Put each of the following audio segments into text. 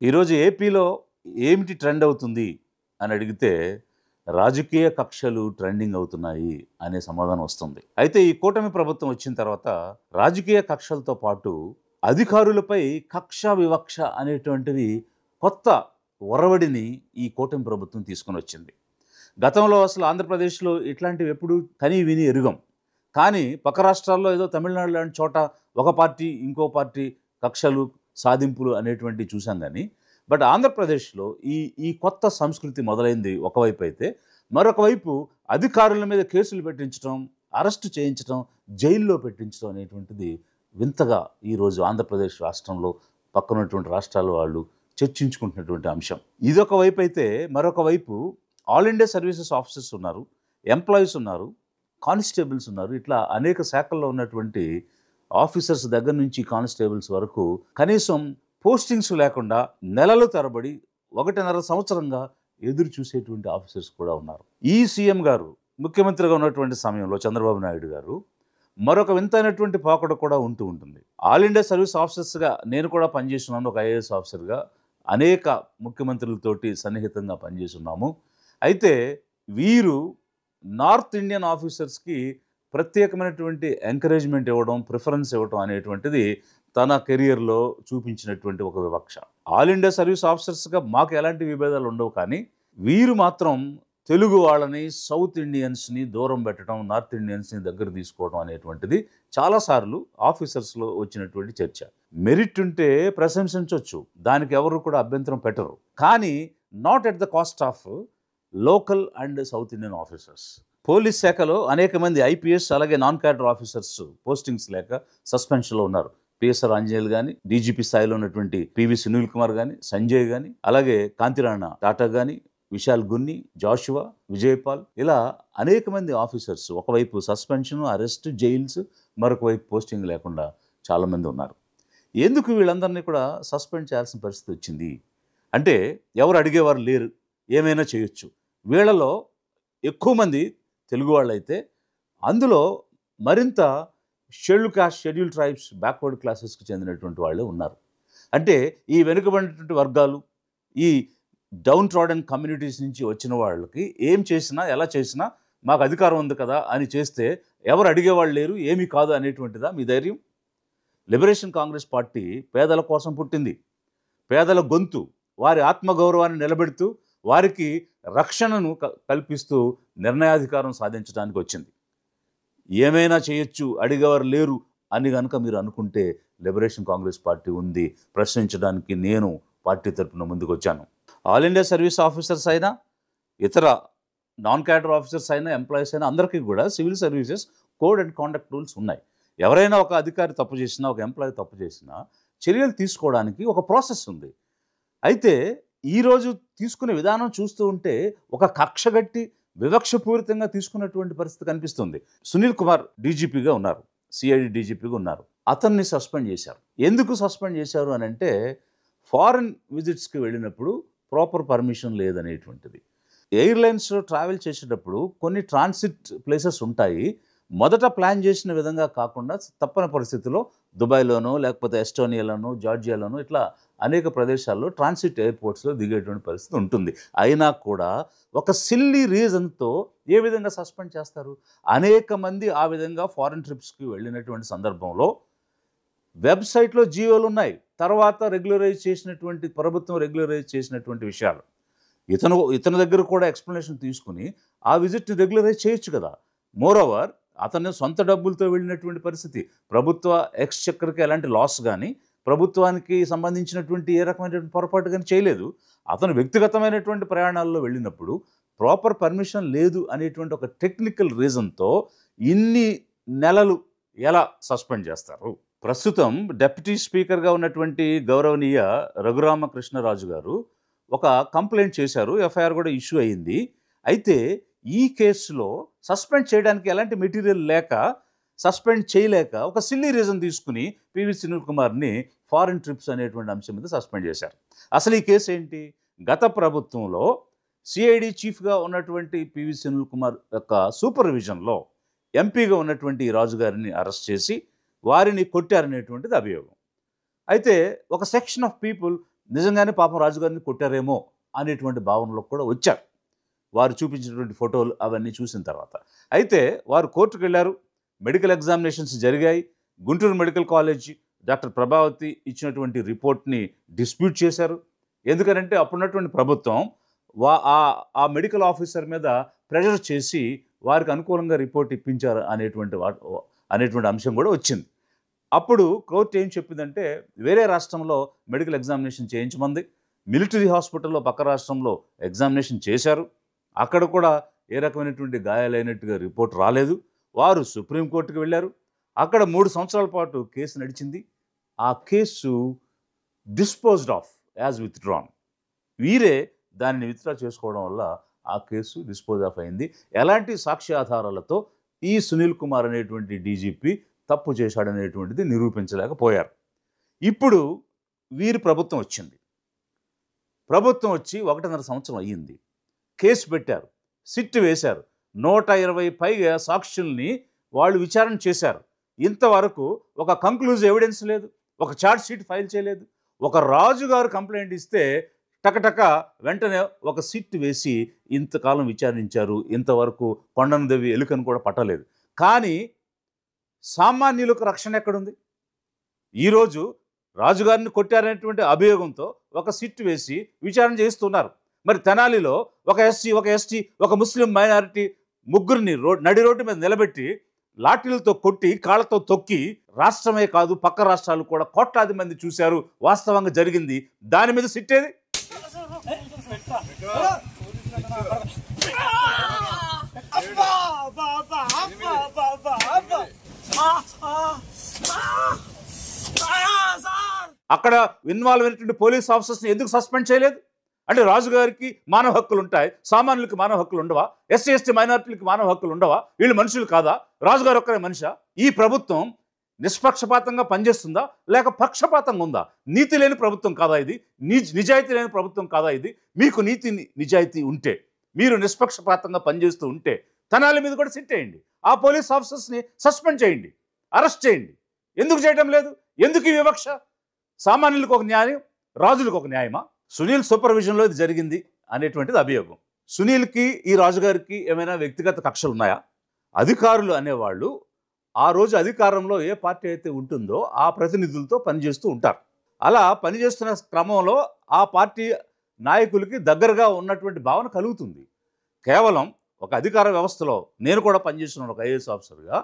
ఈరోజు ఏపీలో ఏమిటి ట్రెండ్ అవుతుంది అని అడిగితే రాజకీయ కక్షలు ట్రెండింగ్ అవుతున్నాయి అనే సమాధానం వస్తుంది. అయితే ఈ కూటమి ప్రభుత్వం వచ్చిన తర్వాత రాజకీయ కక్షలతో పాటు అధికారులపై కక్ష వివక్ష అనేటువంటివి కొత్త ఒరవడిని ఈ కూటమి ప్రభుత్వం తీసుకొని వచ్చింది. గతంలో అసలు ఆంధ్రప్రదేశ్లో ఇట్లాంటివి ఎప్పుడు కని విని ఎరుగం. కానీ పక్క రాష్ట్రాల్లో ఏదో తమిళనాడు లాంటి చోట ఒక పార్టీ ఇంకో పార్టీ కక్షలు సాధింపులు అనేటువంటివి చూసాం. కానీ బట్ ఆంధ్రప్రదేశ్లో ఈ ఈ కొత్త సంస్కృతి మొదలైంది ఒకవైపు అయితే, మరొక వైపు అధికారుల మీద కేసులు పెట్టించడం, అరెస్టు చేయించడం, జైల్లో పెట్టించడం అనేటువంటిది వింతగా ఈరోజు ఆంధ్రప్రదేశ్ రాష్ట్రంలో పక్కనటువంటి రాష్ట్రాల వాళ్ళు చర్చించుకుంటున్నటువంటి అంశం. ఇదొక వైపు అయితే, మరొక వైపు ఆల్ ఇండియా సర్వీసెస్ ఆఫీసర్స్ ఉన్నారు, ఎంప్లాయీస్ ఉన్నారు, కానిస్టేబుల్స్ ఉన్నారు. ఇట్లా అనేక శాఖల్లో ఉన్నటువంటి ఆఫీసర్స్ దగ్గర నుంచి కానిస్టేబుల్స్ వరకు కనీసం పోస్టింగ్స్ లేకుండా నెలల తరబడి 1.5 సంవత్సరంగా ఎదురు చూసేటువంటి ఆఫీసర్స్ కూడా ఉన్నారు. ఈ సీఎం గారు ముఖ్యమంత్రిగా ఉన్నటువంటి సమయంలో చంద్రబాబు నాయుడు గారు మరొక వింతైనటువంటి పోకడ కూడా ఉంటుంది. ఆల్ ఇండియా సర్వీస్ ఆఫీసర్స్గా నేను కూడా పనిచేస్తున్నాను, ఒక ఐఏఎస్ ఆఫీసర్గా అనేక ముఖ్యమంత్రులతోటి సన్నిహితంగా పనిచేస్తున్నాము. అయితే వీరు నార్త్ ఇండియన్ ఆఫీసర్స్కి ప్రత్యేకమైనటువంటి ఎంకరేజ్మెంట్ ఇవ్వడం, ప్రిఫరెన్స్ ఇవ్వడం అనేటువంటిది తన కెరియర్లో చూపించినటువంటి ఒక వివక్ష. ఆల్ ఇండియా సర్వీస్ ఆఫీసర్స్గా మాకు ఎలాంటి విభేదాలు ఉండవు, కానీ వీరు మాత్రం తెలుగు వాళ్ళని, సౌత్ ఇండియన్స్ని దూరం పెట్టడం, నార్త్ ఇండియన్స్ని దగ్గర తీసుకోవడం అనేటువంటిది చాలాసార్లు ఆఫీసర్స్లో వచ్చినటువంటి చర్చ. మెరిట్ ఉంటే ప్రశంసించవచ్చు, దానికి ఎవరు కూడా అభ్యంతరం పెట్టరు. కానీ not at the cost of local and south Indian officers. Police శాఖలో అనేక మంది ఐపీఎస్ అలాగే నాన్ క్యాడర్ ఆఫీసర్స్ పోస్టింగ్స్ లేక సస్పెన్షన్లో ఉన్నారు. పిఎస్ఆర్ ఆంజనేయులు కానీ, డీజీపీ స్థాయిలో ఉన్నటువంటి పివి సునీల్ కుమార్ కానీ, సంజయ్ కానీ, అలాగే కాంతిరాణ టాటా కానీ, విశాల్ గున్ని, జాషువా, విజయపాల్, ఇలా అనేక మంది ఆఫీసర్స్ ఒకవైపు సస్పెన్షన్, అరెస్ట్, జైల్స్, మరొక వైపు పోస్టింగ్ లేకుండా చాలామంది ఉన్నారు. ఎందుకు వీళ్ళందరినీ కూడా సస్పెండ్ చేయాల్సిన పరిస్థితి వచ్చింది అంటే, ఎవరు అడిగేవారు లేరు, ఏమైనా చేయొచ్చు. వీళ్ళలో ఎక్కువ మంది తెలుగు వాళ్ళైతే, అందులో మరింత schedule caste, schedule tribes, backward క్లాసెస్కి చెందినటువంటి వాళ్ళే ఉన్నారు. అంటే ఈ వెనుకబడినటువంటి వర్గాలు, ఈ డౌన్ ట్రాడన్ కమ్యూనిటీస్ నుంచి వచ్చిన వాళ్ళకి ఏం చేసినా, ఎలా చేసినా మాకు అధికారం ఉంది కదా అని చేస్తే ఎవరు అడిగేవాళ్ళు లేరు, ఏమీ కాదు అనేటువంటిదా మీ ధైర్యం? లిబరేషన్ కాంగ్రెస్ పార్టీ పేదల కోసం పుట్టింది. పేదల గొంతు, వారి ఆత్మగౌరవాన్ని నిలబెడుతూ, వారికి రక్షణను కల్పిస్తూ నిర్ణయాధికారం సాధించడానికి వచ్చింది. ఏమైనా చేయొచ్చు, అడిగేవారు లేరు అని కనుక మీరు అనుకుంటే లిబరేషన్ కాంగ్రెస్ పార్టీ ఉంది. ప్రశ్నించడానికి నేను పార్టీ తరఫున ముందుకు వచ్చాను. ఆల్ ఇండియా సర్వీస్ ఆఫీసర్స్ అయినా, ఇతర నాన్ క్యాడర్ ఆఫీసర్స్ అయినా, ఎంప్లాయీస్ అయినా, అందరికీ కూడా civil services code and conduct rules ఉన్నాయి. ఎవరైనా ఒక అధికారి తప్పు చేసినా, ఒక ఎంప్లాయీ తప్పు చేసినా చర్యలు తీసుకోవడానికి ఒక ప్రాసెస్ ఉంది. అయితే ఈరోజు తీసుకునే విధానం చూస్తూ ఉంటే ఒక కక్షగట్టి వివక్షపూరితంగా తీసుకున్నటువంటి పరిస్థితి కనిపిస్తుంది. సునీల్ కుమార్ డీజీపీగా ఉన్నారు, సిఐడి డీజీపీగా ఉన్నారు. అతన్ని సస్పెండ్ చేశారు. ఎందుకు సస్పెండ్ చేశారు అని అంటే, ఫారిన్ విజిట్స్కి వెళ్ళినప్పుడు ప్రాపర్ పర్మిషన్ లేదనేటువంటిది. ఎయిర్లైన్స్లో ట్రావెల్ చేసేటప్పుడు కొన్ని ట్రాన్సిట్ ప్లేసెస్ ఉంటాయి. మొదట ప్లాన్ చేసిన విధంగా కాకుండా తప్పని పరిస్థితిలో దుబాయ్లోనో, లేకపోతే ఎస్టోనియాలోనో, జార్జియాలోనో, ఇట్లా అనేక ప్రదేశాల్లో ట్రాన్సిట్ ఎయిర్పోర్ట్స్లో దిగేటువంటి పరిస్థితి ఉంటుంది. అయినా కూడా ఒక సిల్లీ రీజన్తో ఏ విధంగా సస్పెండ్ చేస్తారు? అనేక మంది ఆ విధంగా ఫారిన్ ట్రిప్స్కి వెళ్ళినటువంటి సందర్భంలో వెబ్సైట్లో జీవోలు ఉన్నాయి. తర్వాత రెగ్యులరైజ్ చేసినటువంటి, ప్రభుత్వం రెగ్యులరైజ్ చేసినటువంటి విషయాలు. ఇతని దగ్గర కూడా ఎక్స్ప్లెనేషన్ తీసుకుని ఆ విజిట్ని రెగ్యులరైజ్ చేయొచ్చు కదా. మోరోవర్ అతను సొంత డబ్బులతో వెళ్ళినటువంటి పరిస్థితి. ప్రభుత్వ ఎక్స్చెక్కర్కి ఎలాంటి లాస్ కానీ, ప్రభుత్వానికి సంబంధించినటువంటి ఏ రకమైనటువంటి పొరపాటు కానీ చేయలేదు. అతను వ్యక్తిగతమైనటువంటి ప్రయాణాల్లో వెళ్ళినప్పుడు ప్రాపర్ పర్మిషన్ లేదు అనేటువంటి ఒక టెక్నికల్ రీజన్తో ఇన్ని నెలలు ఎలా సస్పెండ్ చేస్తారు? ప్రస్తుతం డిప్యూటీ స్పీకర్గా ఉన్నటువంటి గౌరవనీయ రఘురామకృష్ణరాజు గారు ఒక కంప్లైంట్ చేశారు. ఎఫ్ఐఆర్ కూడా ఇష్యూ అయ్యింది. అయితే ఈ కేసులో సస్పెండ్ చేయడానికి ఎలాంటి మెటీరియల్ లేక, సస్పెండ్ చేయలేక ఒక సిల్లీ రీజన్ తీసుకుని పివి సునీల్ కుమార్ని ఫారిన్ ట్రిప్స్ అనేటువంటి అంశం మీద సస్పెండ్ చేశారు. అసలు ఈ కేసు ఏంటి? గత ప్రభుత్వంలో సిఐడి చీఫ్గా ఉన్నటువంటి పివి సునీల్ కుమార్ యొక్క సూపర్విజన్లో ఎంపీగా ఉన్నటువంటి రాజు గారిని అరెస్ట్ చేసి వారిని కొట్టారనేటువంటిది అభియోగం. అయితే ఒక సెక్షన్ ఆఫ్ పీపుల్ నిజంగానే పాపం రాజుగారిని కొట్టారేమో అనేటువంటి భావనలో కూడా వచ్చారు వారు చూపించినటువంటి ఫోటోలు అవన్నీ చూసిన తర్వాత. అయితే వారు కోర్టుకు వెళ్ళారు, మెడికల్ ఎగ్జామినేషన్స్ జరిగాయి. Guntur medical college doctor Prabhavati ఇచ్చినటువంటి రిపోర్ట్ని డిస్ప్యూట్ చేశారు. ఎందుకనంటే అప్పుడున్నటువంటి ప్రభుత్వం ఆ మెడికల్ ఆఫీసర్ మీద ప్రెషర్ చేసి వారికి అనుకూలంగా రిపోర్ట్ ఇప్పించారు అనేటువంటి అంశం కూడా వచ్చింది. అప్పుడు కోర్టు ఏం చెప్పిందంటే వేరే రాష్ట్రంలో మెడికల్ ఎగ్జామినేషన్ చేయించమంది. మిలిటరీ హాస్పిటల్లో పక్క రాష్ట్రంలో ఎగ్జామినేషన్ చేశారు. అక్కడ కూడా ఏ రకమైనటువంటి గాయాలైనట్టుగా రిపోర్ట్ రాలేదు. వారు సుప్రీంకోర్టుకు వెళ్ళారు. అక్కడ 3 సంవత్సరాల పాటు కేసు నడిచింది. ఆ case disposed of as withdrawn. వీరే దానిని విత్డ్రా చేసుకోవడం వల్ల ఆ కేసు డిస్పోజ్ ఆఫ్ అయింది. ఎలాంటి సాక్ష్యాధారాలతో ఈ సునీల్ కుమార్ అనేటువంటి డీజీపీ తప్పు చేశాడనేటువంటిది నిరూపించలేకపోయారు. ఇప్పుడు వీరి ప్రభుత్వం వచ్చింది. ప్రభుత్వం వచ్చి 1.5 సంవత్సరం అయ్యింది. కేసు పెట్టారు, సిట్ వేశారు. 120 పైగా సాక్షుల్ని వాళ్ళు విచారణ చేశారు. ఇంతవరకు ఒక కంక్లూజివ్ ఎవిడెన్స్ లేదు, ఒక ఛార్జ్ షీట్ ఫైల్ చేయలేదు. ఒక రాజుగారు కంప్లైంట్ ఇస్తే టకటక వెంటనే ఒక సిట్ వేసి ఇంతకాలం విచారించారు. ఇంతవరకు కొండను దవ్వి ఎలుకను కూడా పట్టలేదు. కానీ సామాన్యులకు రక్షణ ఎక్కడుంది? ఈరోజు రాజుగారిని కొట్టారనేటువంటి అభియోగంతో ఒక సిట్ వేసి విచారణ చేస్తున్నారు. మరి తెనాలిలో ఒక ఎస్సీ, ఒక ఎస్టీ, ఒక ముస్లిం మైనారిటీ ముగ్గురిని నడి రోడ్డు మీద నిలబెట్టి లాఠీలతో కొట్టి కాళ్ళతో తొక్కి రాష్ట్రమే కాదు పక్క రాష్ట్రాలు కూడా కోట్లాది మంది చూశారు. వాస్తవంగా జరిగింది. దాని మీద సిట్టేది? అక్కడ ఇన్వాల్వ్ అయినటువంటి పోలీస్ ఆఫీసర్స్ని ఎందుకు సస్పెండ్ చేయలేదు? అంటే రాజుగారికి మానవ హక్కులు ఉంటాయి, సామాన్యులకు మానవ హక్కులు ఉండవా? ఎస్సీ ఎస్టీ మైనారిటీలకు మానవ హక్కులు ఉండవా? వీళ్ళు మనుషులు కాదా? రాజుగారు ఒక్కరే మనిషా? ఈ ప్రభుత్వం నిష్పక్షపాతంగా పనిచేస్తుందా లేక పక్షపాతంగా ఉందా? నీతి లేని ప్రభుత్వం కాదా ఇది? నిజాయితీ లేని ప్రభుత్వం కాదా ఇది? మీకు నీతి నిజాయితీ ఉంటే, మీరు నిష్పక్షపాతంగా పనిచేస్తూ ఉంటే తెనాలి మీద కూడా సిట్ వేయండి. ఆ పోలీస్ ఆఫీసర్స్ని సస్పెండ్ చేయండి, అరెస్ట్ చేయండి. ఎందుకు చేయడం లేదు? ఎందుకు ఈ వివక్ష? సామాన్యులకు ఒక న్యాయం, రాజులకు ఒక న్యాయమా? సునీల్ సూపర్విజన్లో ఇది జరిగింది అనేటువంటిది అభియోగం. సునీల్కి ఈ రాజుగారికి ఏమైనా వ్యక్తిగత కక్షలు ఉన్నాయా? అధికారులు అనేవాళ్ళు ఆ రోజు అధికారంలో ఏ పార్టీ అయితే ఉంటుందో ఆ ప్రతినిధులతో పనిచేస్తూ ఉంటారు. అలా పనిచేస్తున్న క్రమంలో ఆ పార్టీ నాయకులకి దగ్గరగా ఉన్నటువంటి భావన కలుగుతుంది. కేవలం ఒక అధికార వ్యవస్థలో నేను కూడా పనిచేస్తున్నాను ఒక ఐఏఎస్ ఆఫీసర్గా.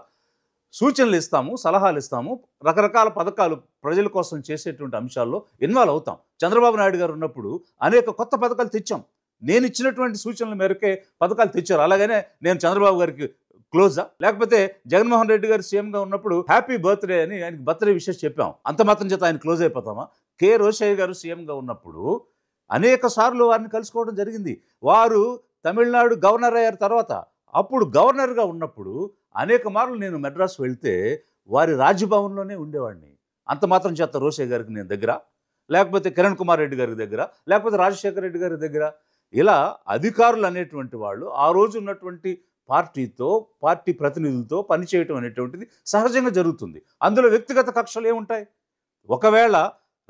సూచనలు ఇస్తాము, సలహాలు ఇస్తాము, రకరకాల పథకాలు ప్రజల కోసం చేసేటువంటి అంశాల్లో ఇన్వాల్వ్ అవుతాం. చంద్రబాబు నాయుడు గారు ఉన్నప్పుడు అనేక కొత్త పథకాలు తెచ్చాం. నేను ఇచ్చినటువంటి సూచనల మేరకే పథకాలు తెచ్చారు. అలాగనే నేను చంద్రబాబు గారికి క్లోజా? లేకపోతే జగన్మోహన్ రెడ్డి గారు సీఎంగా ఉన్నప్పుడు హ్యాపీ బర్త్డే అని ఆయనకి బర్త్డే విషయం చెప్పాం. అంత మాత్రం చేత ఆయన క్లోజ్ అయిపోతామా? కె రోషయ్య గారు సీఎంగా ఉన్నప్పుడు అనేక సార్లు వారిని కలుసుకోవడం జరిగింది. వారు తమిళనాడు గవర్నర్ అయ్యారు. తర్వాత అప్పుడు గవర్నర్గా ఉన్నప్పుడు అనేక మార్లు నేను మెడ్రాస్ వెళ్తే వారి రాజ్యభవన్లోనే ఉండేవాడిని. అంత మాత్రం చేత రోషయ్య గారికి నేను దగ్గర, లేకపోతే కిరణ్ కుమార్ రెడ్డి గారి దగ్గర, లేకపోతే రాజశేఖర రెడ్డి గారి దగ్గర. ఇలా అధికారులు అనేటువంటి వాళ్ళు ఆ రోజు ఉన్నటువంటి పార్టీతో, పార్టీ ప్రతినిధులతో పనిచేయటం అనేటువంటిది సహజంగా జరుగుతుంది. అందులో వ్యక్తిగత కక్షలు ఏముంటాయి? ఒకవేళ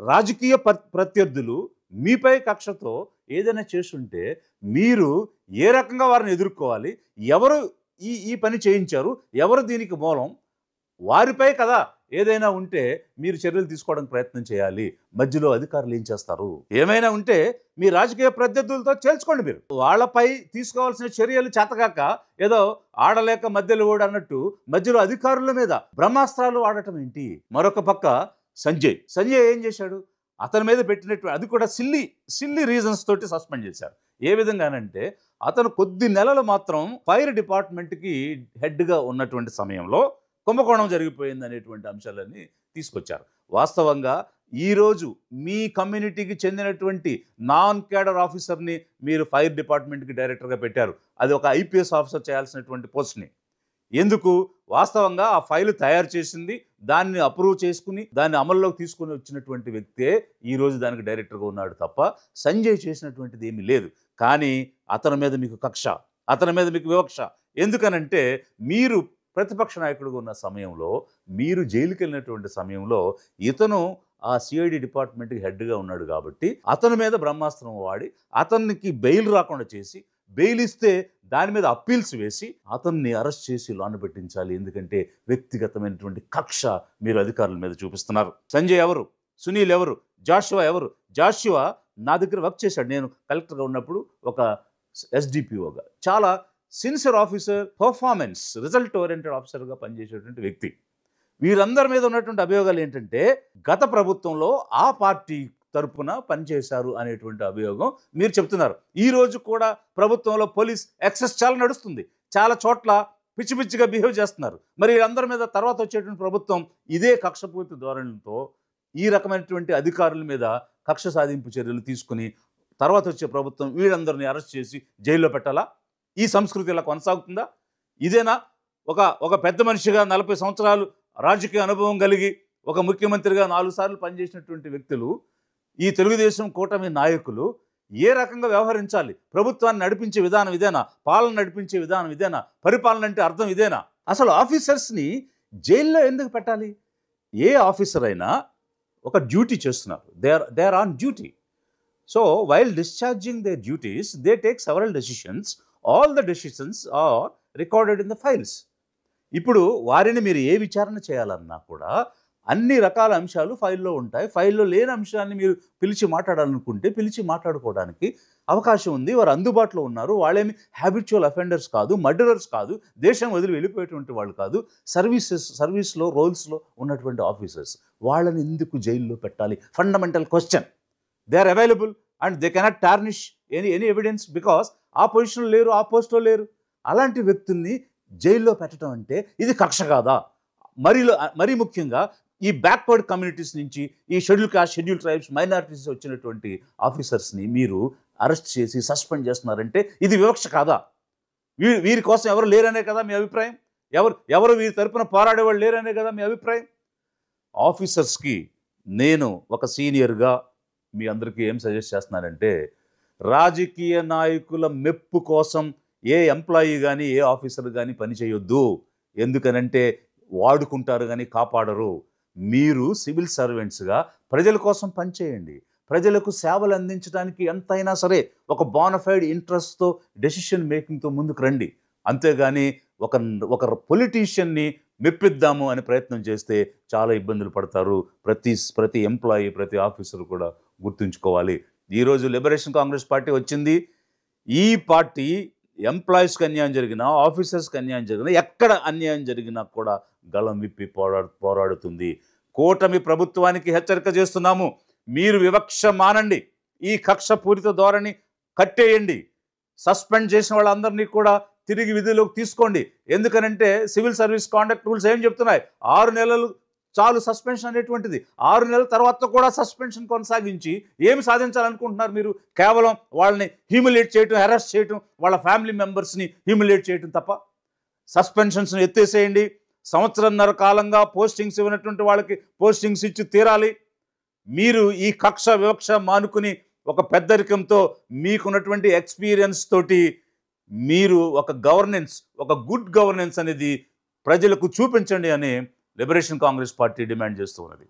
రాజకీయ ప్రత్యర్థులు మీపై కక్షతో ఏదైనా చేస్తుంటే మీరు ఏ రకంగా వారిని ఎదుర్కోవాలి? ఎవరు ఈ పని చేయించారు? ఎవరు దీనికి మూలం? వారిపై కదా ఏదైనా ఉంటే మీరు చర్యలు తీసుకోవడానికి ప్రయత్నం చేయాలి. మధ్యలో అధికారులు ఏం చేస్తారు? ఏమైనా ఉంటే మీ రాజకీయ ప్రత్యర్థులతో చేల్చుకోండి. మీరు వాళ్ళపై తీసుకోవాల్సిన చర్యలు చేతగాక ఏదో ఆడలేక మధ్యలో ఓడి అన్నట్టు మధ్యలో అధికారుల మీద బ్రహ్మాస్త్రాలు వాడటం ఏంటి? మరొక పక్క సంజయ్ ఏం చేశాడు? అతని మీద పెట్టినట్టు అది కూడా సిల్లీ రీజన్స్ తోటి సస్పెండ్ చేశారు. ఏ విధంగానంటే అతను కొద్ది నెలలు మాత్రం ఫైర్ డిపార్ట్మెంట్కి హెడ్గా ఉన్నటువంటి సమయంలో కుంభకోణం జరిగిపోయింది అనేటువంటి అంశాలన్నీ తీసుకొచ్చారు. వాస్తవంగా ఈరోజు మీ కమ్యూనిటీకి చెందినటువంటి నాన్ క్యాడర్ ఆఫీసర్ని మీరు ఫైర్ డిపార్ట్మెంట్కి డైరెక్టర్గా పెట్టారు. అది ఒక ఐపీఎస్ ఆఫీసర్ చేయాల్సినటువంటి పోస్ట్ని. ఎందుకు? వాస్తవంగా ఆ ఫైల్ తయారు చేసింది, దాన్ని అప్రూవ్ చేసుకుని దాన్ని అమల్లోకి తీసుకుని వచ్చినటువంటి వ్యక్తే ఈరోజు దానికి డైరెక్టర్గా ఉన్నాడు తప్ప సంజయ్ చేసినటువంటిది ఏమీ లేదు. కానీ అతని మీద మీకు కక్ష, అతని మీద మీకు వివక్ష. ఎందుకనంటే మీరు ప్రతిపక్ష నాయకుడిగా ఉన్న సమయంలో, మీరు జైలుకి వెళ్ళినటువంటి సమయంలో ఇతను ఆ సిఐడి డిపార్ట్మెంట్కి హెడ్గా ఉన్నాడు కాబట్టి అతని మీద బ్రహ్మాస్త్రం వాడి అతనికి బెయిల్ రాకుండా చేసి, బెయిల్ ఇస్తే దాని మీద అప్పీల్స్ వేసి అతన్ని అరెస్ట్ చేసి లోన పెట్టించాలి. ఎందుకంటే వ్యక్తిగతమైనటువంటి కక్ష మీరు అధికారుల మీద చూపిస్తున్నారు. సంజయ్ ఎవరు, సునీల్ ఎవరు, జాషువా ఎవరు? జాషువా నా దగ్గర వర్క్ చేశాడు. నేను కలెక్టర్గా ఉన్నప్పుడు ఒక ఎస్డిపిఓగా. చాలా sincere officer, performance result oriented ఆఫీసర్గా పనిచేసేటువంటి వ్యక్తి. వీరందరి మీద ఉన్నటువంటి అభియోగాలు ఏంటంటే గత ప్రభుత్వంలో ఆ పార్టీ తరపున పనిచేశారు అనేటువంటి అభియోగం మీరు చెప్తున్నారు. ఈ రోజు కూడా ప్రభుత్వంలో పోలీస్ ఎక్సెస్ చాలా నడుస్తుంది. చాలా చోట్ల పిచ్చి పిచ్చిగా బిహేవ్ చేస్తున్నారు. మరి వీళ్ళందరి మీద తర్వాత వచ్చేటువంటి ప్రభుత్వం ఇదే కక్షపూర్తి ధోరణితో ఈ రకమైనటువంటి అధికారుల మీద కక్ష సాధింపు చర్యలు తీసుకుని తర్వాత వచ్చే ప్రభుత్వం వీళ్ళందరినీ అరెస్ట్ చేసి జైల్లో పెట్టాలా? ఈ సంస్కృతి ఇలా కొనసాగుతుందా? ఇదేనా ఒక పెద్ద మనిషిగా 40 సంవత్సరాలు రాజకీయ అనుభవం కలిగి ఒక ముఖ్యమంత్రిగా 4 సార్లు పనిచేసినటువంటి వ్యక్తులు, ఈ తెలుగుదేశం కూటమి నాయకులు ఏ రకంగా వ్యవహరించాలి? ప్రభుత్వాన్ని నడిపించే విధానం ఇదేనా? పాలన నడిపించే విధానం ఇదేనా? పరిపాలన అంటే అర్థం ఇదేనా? అసలు ఆఫీసర్స్ని జైల్లో ఎందుకు పెట్టాలి? ఏ ఆఫీసర్ అయినా ఒక డ్యూటీ చేస్తున్నారు. They are on duty. So while discharging their duties they take several decisions. All the decisions are recorded in the files. ఇప్పుడు వారిని మీరు ఏ విచారణ చేయాలన్నా కూడా అన్ని రకాల అంశాలు ఫైల్లో ఉంటాయి. ఫైల్లో లేని అంశాన్ని మీరు పిలిచి మాట్లాడాలనుకుంటే పిలిచి మాట్లాడుకోవడానికి అవకాశం ఉంది. వారు అందుబాటులో ఉన్నారు. వాళ్ళేమి హ్యాబిచువల్ అఫెండర్స్ కాదు, మర్డరర్స్ కాదు, దేశం వదిలి వెళ్ళిపోయేటువంటి వాళ్ళు కాదు. సర్వీస్లో రోల్స్లో ఉన్నటువంటి ఆఫీసర్స్. వాళ్ళని ఎందుకు జైల్లో పెట్టాలి? Fundamental question. They are available and they cannot tarnish any evidence because ఆ పొజిషన్లో లేరు, ఆ పోస్ట్లో లేరు. అలాంటి వ్యక్తుల్ని జైల్లో పెట్టడం అంటే ఇది కక్ష కాదా? మరీ ముఖ్యంగా ఈ బ్యాక్వర్డ్ కమ్యూనిటీస్ నుంచి, ఈ schedule caste, schedule tribes, minorities వచ్చినటువంటి ఆఫీసర్స్ని మీరు అరెస్ట్ చేసి సస్పెండ్ చేస్తున్నారంటే ఇది వివక్ష కాదా? వీరి కోసం ఎవరు లేరనే కదా మీ అభిప్రాయం? ఎవరు వీరి తరపున పోరాడేవాళ్ళు లేరనే కదా మీ అభిప్రాయం? ఆఫీసర్స్కి నేను ఒక సీనియర్గా మీ అందరికీ ఏం సజెస్ట్ చేస్తున్నానంటే, రాజకీయ నాయకుల మెప్పు కోసం ఏ ఎంప్లాయీ కానీ ఏ ఆఫీసర్ కానీ పని చేయొద్దు. ఎందుకనంటే వాడుకుంటారు కానీ కాపాడరు. మీరు సివిల్ సర్వెంట్స్గా ప్రజల కోసం పనిచేయండి. ప్రజలకు సేవలు అందించడానికి ఎంతైనా సరే ఒక బోనఫైడ్ ఇంట్రెస్ట్తో డెసిషన్ మేకింగ్తో ముందుకు రండి. అంతేగాని ఒక పొలిటీషియన్ని మెప్పిద్దాము అని ప్రయత్నం చేస్తే చాలా ఇబ్బందులు పడతారు. ప్రతి ఎంప్లాయీ, ప్రతి ఆఫీసర్ కూడా గుర్తుంచుకోవాలి. ఈరోజు లిబరేషన్ కాంగ్రెస్ పార్టీ వచ్చింది. ఈ పార్టీ ఎంప్లాయీస్కి అన్యాయం జరిగినా, ఆఫీసర్స్కి అన్యాయం జరిగినా, ఎక్కడ అన్యాయం జరిగినా కూడా గళం విప్పి పోరాడుతుంది. కూటమి ప్రభుత్వానికి హెచ్చరిక చేస్తున్నాము. మీరు వివక్ష మానండి. ఈ కక్షపూరిత ధోరణి కట్టేయండి. సస్పెండ్ చేసిన వాళ్ళందరినీ కూడా తిరిగి విధుల్లోకి తీసుకోండి. ఎందుకనంటే సివిల్ సర్వీస్ కాండక్ట్ రూల్స్ ఏం చెప్తున్నాయి? 6 నెలలు చాలు సస్పెన్షన్ అనేటువంటిది. 6 నెలల తర్వాత కూడా సస్పెన్షన్ కొనసాగించి ఏమి సాధించాలనుకుంటున్నారు మీరు? కేవలం వాళ్ళని హ్యూమిలేట్ చేయటం, అరెస్ట్ చేయటం, వాళ్ళ ఫ్యామిలీ మెంబర్స్ని హ్యూమిలేట్ చేయటం తప్ప. సస్పెన్షన్స్ని ఎత్తేసేయండి. సంవత్సరంన్నర కాలంగా పోస్టింగ్స్ ఇవ్వనటువంటి వాళ్ళకి పోస్టింగ్స్ ఇచ్చి తీరాలి. మీరు ఈ కక్ష వివక్ష మానుకుని ఒక పెద్దరికంతో మీకున్నటువంటి ఎక్స్పీరియన్స్ తోటి మీరు ఒక గుడ్ గవర్నెన్స్ అనేది ప్రజలకు చూపించండి అని లిబరేషన్ కాంగ్రెస్ పార్టీ డిమాండ్ చేస్తూ ఉన్నది.